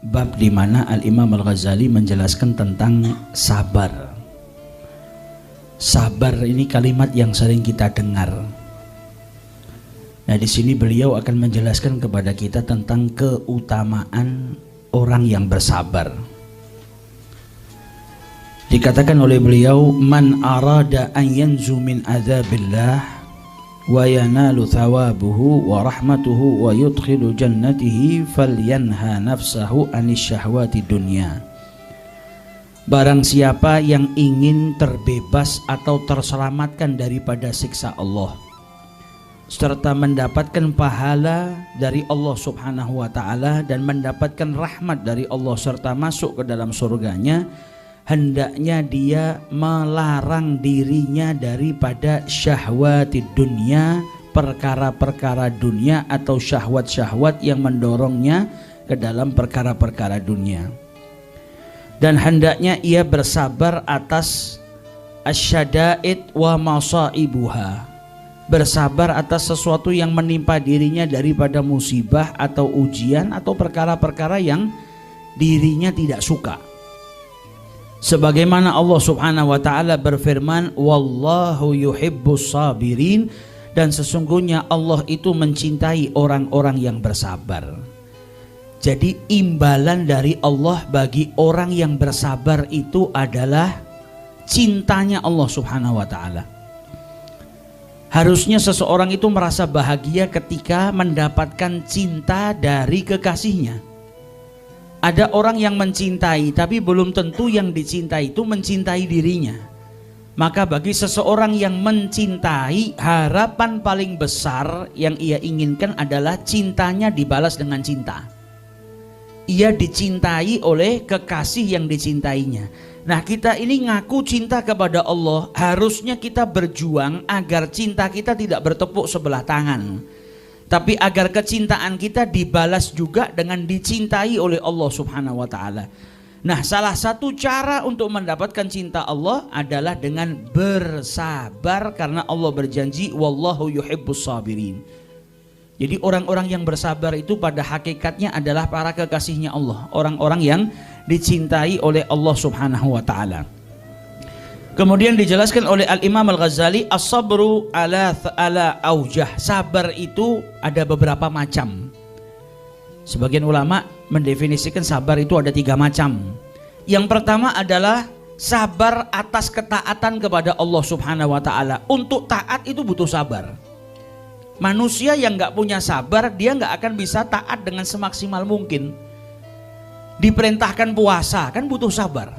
bab di mana Al-Imam Al-Ghazali menjelaskan tentang sabar. Sabar ini kalimat yang sering kita dengar. Nah, di sini beliau akan menjelaskan kepada kita tentang keutamaan orang yang bersabar. Dikatakan oleh beliau, man arada an yanzu min adzabillah wa yanalu thawabuhu wa rahmatuhu wa yudkhilu jannatihi falyanha nafsahu anis syahwati dunya. Barang siapa yang ingin terbebas atau terselamatkan daripada siksa Allah serta mendapatkan pahala dari Allah Subhanahu wa ta'ala dan mendapatkan rahmat dari Allah serta masuk ke dalam surganya, hendaknya dia melarang dirinya daripada syahwati dunia, perkara-perkara dunia atau syahwat-syahwat yang mendorongnya ke dalam perkara-perkara dunia. Dan hendaknya ia bersabar atas asyada'id wa masaibuha, bersabar atas sesuatu yang menimpa dirinya daripada musibah atau ujian atau perkara-perkara yang dirinya tidak suka. Sebagaimana Allah Subhanahu wa ta'ala berfirman, wallahu yuhibbus sabirin, dan sesungguhnya Allah itu mencintai orang-orang yang bersabar. Jadi imbalan dari Allah bagi orang yang bersabar itu adalah cintanya Allah Subhanahu wa ta'ala. Harusnya seseorang itu merasa bahagia ketika mendapatkan cinta dari kekasihnya. Ada orang yang mencintai, tapi belum tentu yang dicintai itu mencintai dirinya. Maka bagi seseorang yang mencintai, harapan paling besar yang ia inginkan adalah cintanya dibalas dengan cinta. Ia dicintai oleh kekasih yang dicintainya. Nah, kita ini ngaku cinta kepada Allah, harusnya kita berjuang agar cinta kita tidak bertepuk sebelah tangan, tapi agar kecintaan kita dibalas juga dengan dicintai oleh Allah Subhanahu wa ta'ala. Nah, salah satu cara untuk mendapatkan cinta Allah adalah dengan bersabar, karena Allah berjanji wallahu yuhibbus sabirin. Jadi orang-orang yang bersabar itu pada hakikatnya adalah para kekasihnya Allah, orang-orang yang dicintai oleh Allah Subhanahu wa ta'ala. Kemudian dijelaskan oleh Al-Imam Al-Ghazali, as-sabru ala aujah. Sabar itu ada beberapa macam. Sebagian ulama mendefinisikan sabar itu ada 3 macam. Yang pertama adalah sabar atas ketaatan kepada Allah Subhanahu wa ta'ala. Untuk taat itu butuh sabar. Manusia yang gak punya sabar, dia gak akan bisa taat dengan semaksimal mungkin. Diperintahkan puasa kan butuh sabar.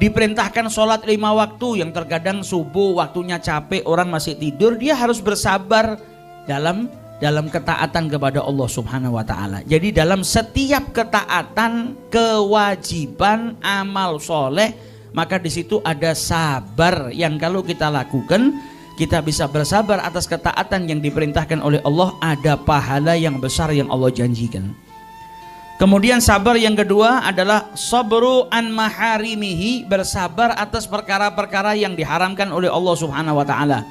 Diperintahkan sholat 5 waktu yang terkadang subuh waktunya capek, orang masih tidur, dia harus bersabar dalam ketaatan kepada Allah Subhanahu wa ta'ala. Jadi dalam setiap ketaatan, kewajiban, amal soleh, maka di situ ada sabar yang kalau kita lakukan, kita bisa bersabar atas ketaatan yang diperintahkan oleh Allah, ada pahala yang besar yang Allah janjikan. Kemudian sabar yang kedua adalah sabru an maharimihi, bersabar atas perkara-perkara yang diharamkan oleh Allah Subhanahu wa ta'ala.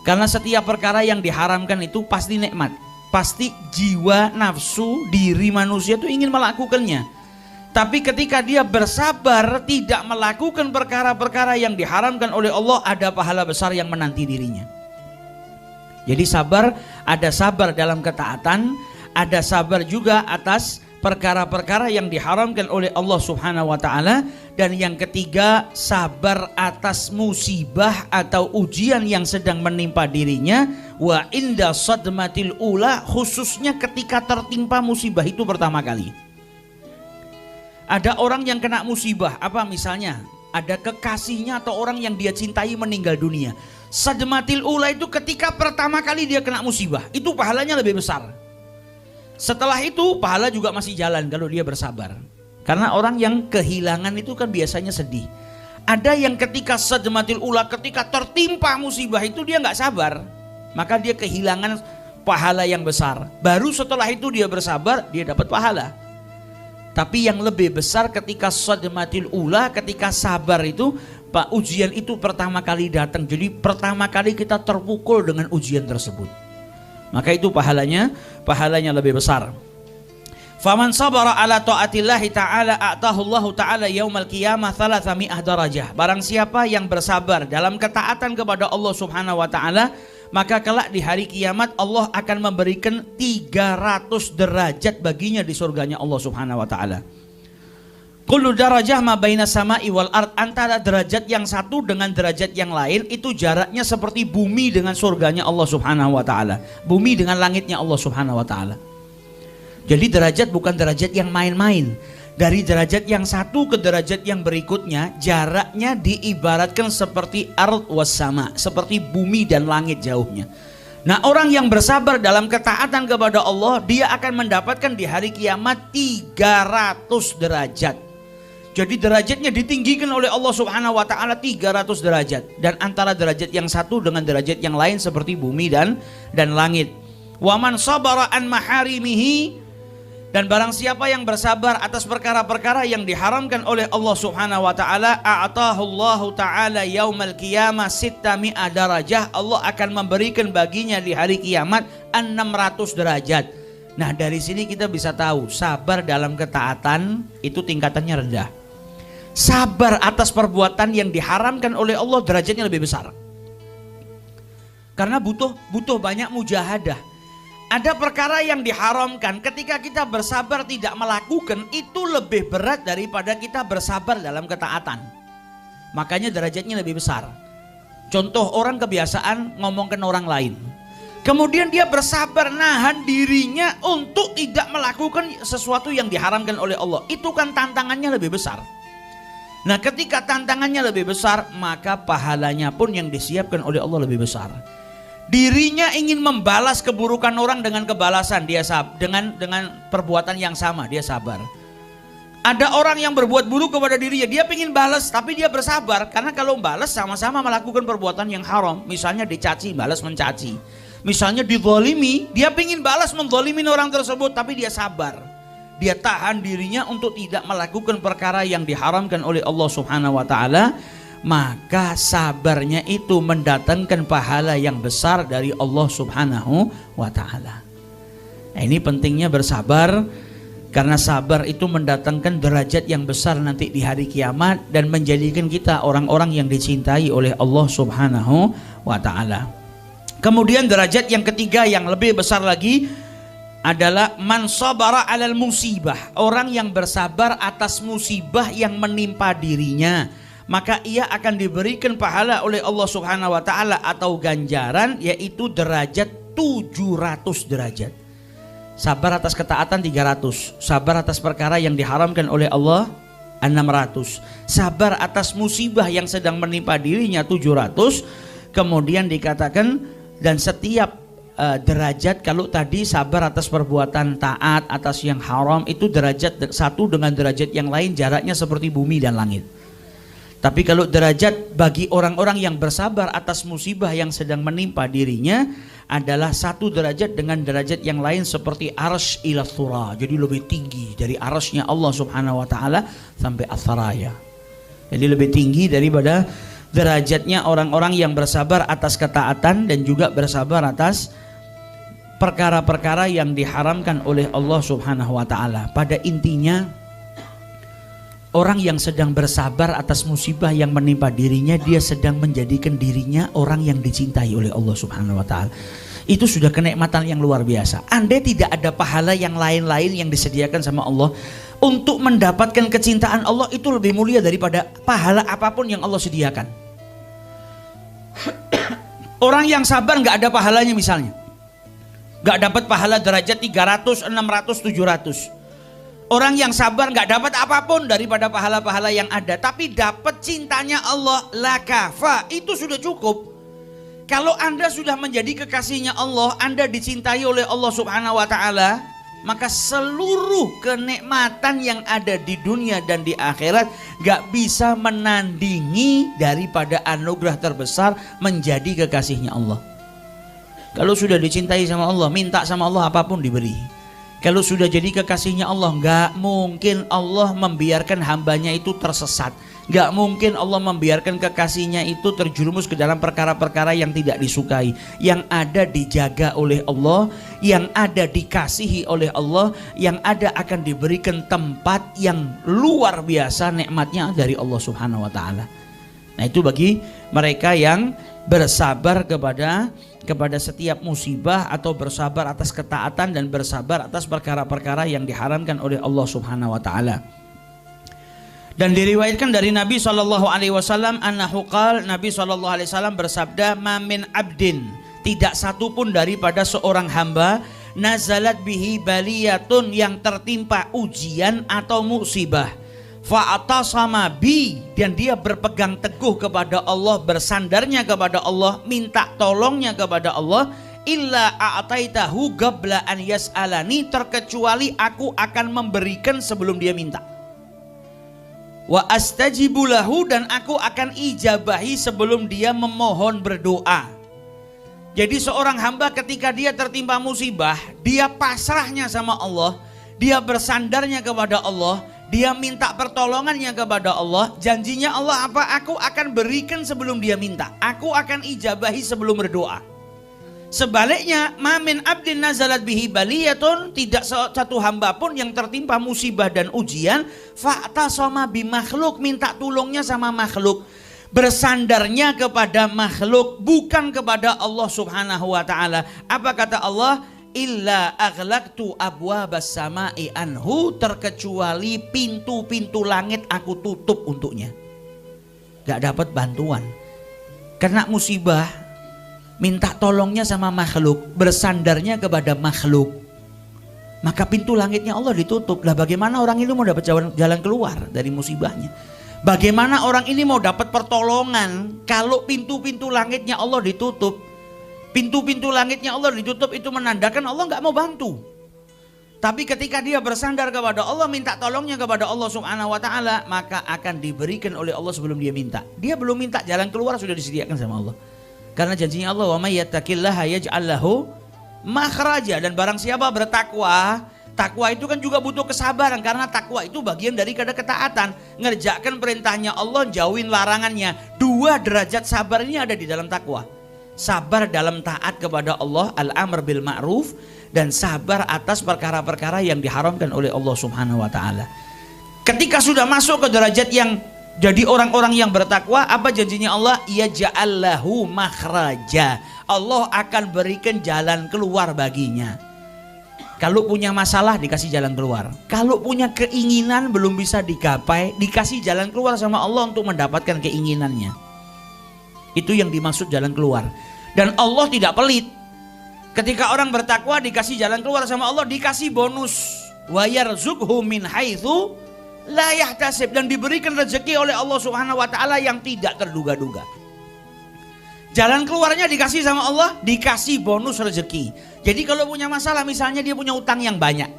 Karena setiap perkara yang diharamkan itu pasti nikmat, pasti jiwa nafsu diri manusia itu ingin melakukannya. Tapi ketika dia bersabar tidak melakukan perkara-perkara yang diharamkan oleh Allah, ada pahala besar yang menanti dirinya. Jadi sabar, ada sabar dalam ketaatan, ada sabar juga atas perkara-perkara yang diharamkan oleh Allah Subhanahu wa ta'ala. Dan yang ketiga, sabar atas musibah atau ujian yang sedang menimpa dirinya. Wa inda sadmatil ula, khususnya ketika tertimpa musibah itu pertama kali. Ada orang yang kena musibah, apa misalnya? Ada kekasihnya atau orang yang dia cintai meninggal dunia. Sadmatil ula itu ketika pertama kali dia kena musibah, itu pahalanya lebih besar. Setelah itu pahala juga masih jalan kalau dia bersabar. Karena orang yang kehilangan itu kan biasanya sedih. Ada yang ketika sadmatil ula, ketika tertimpa musibah itu dia nggak sabar, maka dia kehilangan pahala yang besar. Baru setelah itu dia bersabar, dia dapat pahala. Tapi yang lebih besar ketika sadmatil ula, ketika sabar itu, Pak, ujian itu pertama kali datang. Jadi pertama kali kita terpukul dengan ujian tersebut. Maka itu pahalanya lebih besar. Faman sabara ala ta'atillahi ta'ala a'tahu Allahu ta'ala yaumal qiyamah 300 darajah. Barang siapa yang bersabar dalam ketaatan kepada Allah Subhanahu wa taala, maka kelak di hari kiamat Allah akan memberikan 300 derajat baginya di surganya Allah Subhanahu wa taala. Kullu darajah ma baina sama'i wal ard, antara derajat yang satu dengan derajat yang lain itu jaraknya seperti bumi dengan surganya Allah Subhanahu wa taala, bumi dengan langitnya Allah Subhanahu wa taala. Jadi derajat bukan derajat yang main-main. Dari derajat yang satu ke derajat yang berikutnya jaraknya diibaratkan seperti ard was sama, seperti bumi dan langit jauhnya. Nah, orang yang bersabar dalam ketaatan kepada Allah, dia akan mendapatkan di hari kiamat 300 derajat. Jadi derajatnya ditinggikan oleh Allah Subhanahu wa taala 300 derajat, dan antara derajat yang satu dengan derajat yang lain seperti bumi dan langit. Wa man sabara an maharimihi, dan barang siapa yang bersabar atas perkara-perkara yang diharamkan oleh Allah Subhanahu wa taala, a'tahu Allahu taala yaumal qiyamah 600 darajah, Allah akan memberikan baginya di hari kiamat 600 derajat. Nah, dari sini kita bisa tahu sabar dalam ketaatan itu tingkatannya rendah. Sabar atas perbuatan yang diharamkan oleh Allah derajatnya lebih besar. Karena butuh banyak mujahadah. Ada perkara yang diharamkan, ketika kita bersabar tidak melakukan, itu lebih berat daripada kita bersabar dalam ketaatan. Makanya derajatnya lebih besar. Contoh, orang kebiasaan ngomongkan orang lain, kemudian dia bersabar nahan dirinya untuk tidak melakukan sesuatu yang diharamkan oleh Allah. Itu kan tantangannya lebih besar. Nah, ketika tantangannya lebih besar, maka pahalanya pun yang disiapkan oleh Allah lebih besar. Dirinya ingin membalas keburukan orang dengan kebalasan, dia dengan perbuatan yang sama dia sabar. Ada orang yang berbuat buruk kepada dirinya, dia ingin balas tapi dia bersabar, karena kalau balas sama-sama melakukan perbuatan yang haram. Misalnya dicaci, balas mencaci. Misalnya dizalimi, dia ingin balas menzalimin orang tersebut tapi dia sabar. Dia tahan dirinya untuk tidak melakukan perkara yang diharamkan oleh Allah Subhanahu wa taala. Maka sabarnya itu mendatangkan pahala yang besar dari Allah Subhanahu wa taala. Nah, ini pentingnya bersabar, karena sabar itu mendatangkan derajat yang besar nanti di hari kiamat dan menjadikan kita orang-orang yang dicintai oleh Allah Subhanahu wa taala. Kemudian derajat yang ketiga yang lebih besar lagi adalah man sabara alal musibah, orang yang bersabar atas musibah yang menimpa dirinya, maka ia akan diberikan pahala oleh Allah Subhanahu wa taala atau ganjaran, yaitu derajat 700 derajat. Sabar atas ketaatan 300, sabar atas perkara yang diharamkan oleh Allah 600, sabar atas musibah yang sedang menimpa dirinya 700. Kemudian dikatakan, dan setiap derajat, kalau tadi sabar atas perbuatan taat atas yang haram, itu derajat satu dengan derajat yang lain jaraknya seperti bumi dan langit. Tapi kalau derajat bagi orang-orang yang bersabar atas musibah yang sedang menimpa dirinya adalah satu derajat dengan derajat yang lain seperti arsy ila thura. Jadi lebih tinggi dari arsy-nya Allah Subhanahu wa taala sampai as-saraya. Jadi lebih tinggi daripada derajatnya orang-orang yang bersabar atas ketaatan dan juga bersabar atas perkara-perkara yang diharamkan oleh Allah Subhanahu wa taala. Pada intinya, orang yang sedang bersabar atas musibah yang menimpa dirinya, dia sedang menjadikan dirinya orang yang dicintai oleh Allah Subhanahu wa taala. Itu sudah kenikmatan yang luar biasa. Andai tidak ada pahala yang lain-lain yang disediakan sama Allah, untuk mendapatkan kecintaan Allah itu lebih mulia daripada pahala apapun yang Allah sediakan. Orang yang sabar nggak ada pahalanya, misalnya nggak dapat pahala derajat 300, 600, 700. Orang yang sabar nggak dapat apapun daripada pahala-pahala yang ada, tapi dapat cintanya Allah, la kafa, itu sudah cukup. Kalau Anda sudah menjadi kekasihnya Allah, Anda dicintai oleh Allah Subhanahu wa taala, maka seluruh kenikmatan yang ada di dunia dan di akhirat nggak bisa menandingi daripada anugerah terbesar menjadi kekasihnya Allah. Kalau sudah dicintai sama Allah, minta sama Allah apapun diberi. Kalau sudah jadi kekasihnya Allah, nggak mungkin Allah membiarkan hambanya itu tersesat. Gak mungkin Allah membiarkan kekasihnya itu terjerumus ke dalam perkara-perkara yang tidak disukai. Yang ada dijaga oleh Allah, yang ada dikasihi oleh Allah, yang ada akan diberikan tempat yang luar biasa nikmatnya dari Allah Subhanahu wa taala. Nah, itu bagi mereka yang bersabar kepada setiap musibah, atau bersabar atas ketaatan dan bersabar atas perkara-perkara yang diharamkan oleh Allah Subhanahu wa taala. Dan diriwayatkan dari Nabi SAW, annahu qala, Nabi SAW bersabda, "Mamin abdin", tidak satu pun daripada seorang hamba, nazalat bihi baliyatun, yang tertimpa ujian atau musibah, fa'atasama bi, dan dia berpegang teguh kepada Allah, bersandarnya kepada Allah, minta tolongnya kepada Allah, illa a'taitahu qabla an yas'alani, terkecuali aku akan memberikan sebelum dia minta. Wa astajibu lahu, dan aku akan ijabahi sebelum dia memohon berdoa. Jadi seorang hamba ketika dia tertimpa musibah, dia pasrahnya sama Allah, dia bersandarnya kepada Allah, dia minta pertolongannya kepada Allah. Janjinya Allah apa? Aku akan berikan sebelum dia minta, aku akan ijabahi sebelum berdoa. Sebaliknya, mamin abdin nazalat bihi baliyatun, tidak satu hamba pun yang tertimpa musibah dan ujian, fa'tasama bi makhluk, minta tolongnya sama makhluk, bersandarnya kepada makhluk, bukan kepada Allah Subhanahu wa taala. Apa kata Allah? Illa aghlaqtu abwabas sama'i anhu, terkecuali pintu-pintu langit aku tutup untuknya. Gak dapat bantuan karena musibah, minta tolongnya sama makhluk, bersandarnya kepada makhluk, maka pintu langitnya Allah ditutup. Lah bagaimana orang ini mau dapat jalan keluar dari musibahnya? Bagaimana orang ini mau dapat pertolongan kalau pintu-pintu langitnya Allah ditutup? Pintu-pintu langitnya Allah ditutup itu menandakan Allah nggak mau bantu. Tapi ketika dia bersandar kepada Allah, minta tolongnya kepada Allah Subhanahu wa taala, maka akan diberikan oleh Allah sebelum dia minta. Dia belum minta, jalan keluar sudah disediakan sama Allah. Karena janjinya Allah, wa may yattaqillaha yaj'al lahu makhraja, dan barang siapa bertakwa, takwa itu kan juga butuh kesabaran, karena takwa itu bagian dari ketaatan, ngerjakan perintahnya Allah, jauhin larangannya. 2 derajat sabar ini ada di dalam takwa. Sabar dalam taat kepada Allah, al-amr bil ma'ruf, dan sabar atas perkara-perkara yang diharamkan oleh Allah Subhanahu wa taala. Ketika sudah masuk ke derajat yang jadi orang-orang yang bertakwa, apa janjinya Allah? Ya ja'allahu makhraja, Allah akan berikan jalan keluar baginya. Kalau punya masalah dikasih jalan keluar, kalau punya keinginan belum bisa digapai, dikasih jalan keluar sama Allah untuk mendapatkan keinginannya. Itu yang dimaksud jalan keluar. Dan Allah tidak pelit. Ketika orang bertakwa dikasih jalan keluar sama Allah, dikasih bonus, wa yarzuqhu min haitsu la yahtasib, dan diberikan rezeki oleh Allah Subhanahu wa taala yang tidak terduga-duga. Jalan keluarnya dikasih sama Allah, dikasih bonus rezeki. Jadi kalau punya masalah, misalnya dia punya utang yang banyak,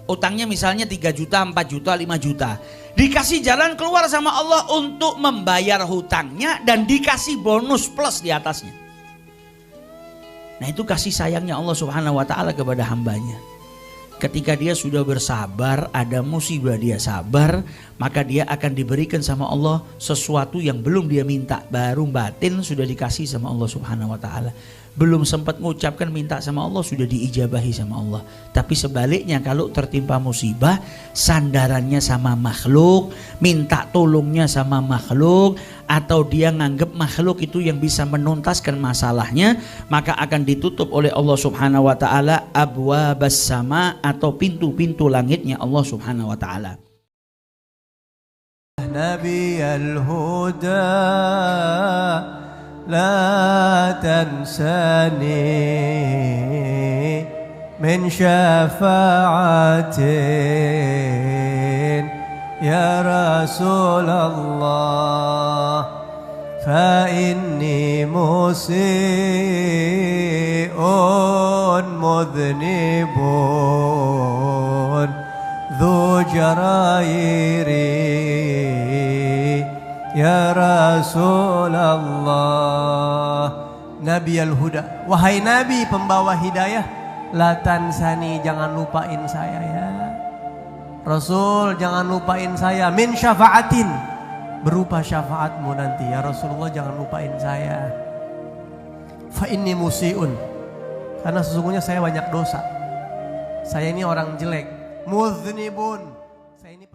utangnya misalnya 3 juta, 4 juta, 5 juta, dikasih jalan keluar sama Allah untuk membayar hutangnya, dan dikasih bonus plus di atasnya. Nah, itu kasih sayangnya Allah Subhanahu wa taala kepada hambanya. Ketika dia sudah bersabar, ada musibah dia sabar, maka dia akan diberikan sama Allah sesuatu yang belum dia minta. Baru batin sudah dikasih sama Allah Subhanahu wa taala. Belum sempat mengucapkan minta sama Allah sudah diijabahi sama Allah. Tapi sebaliknya, kalau tertimpa musibah, sandarannya sama makhluk, minta tolongnya sama makhluk, atau dia nganggap makhluk itu yang bisa menuntaskan masalahnya, maka akan ditutup oleh Allah Subhanahu wa taala abwabas sama, atau pintu-pintu langitnya Allah Subhanahu wa taala. Nabi al-Huda, لا تنساني من شفاعة يا رسول الله، فإني مسيء مذنب ذو جرائر Ya Rasulullah. Nabi al-Huda, wahai Nabi pembawa hidayah, la tansani, jangan lupain saya ya Rasul, jangan lupain saya, min syafaatin, berupa syafaatmu nanti. Ya Rasulullah, jangan lupain saya. Fa inni musiun, karena sesungguhnya saya banyak dosa. Saya ini orang jelek. Muznibun, saya ini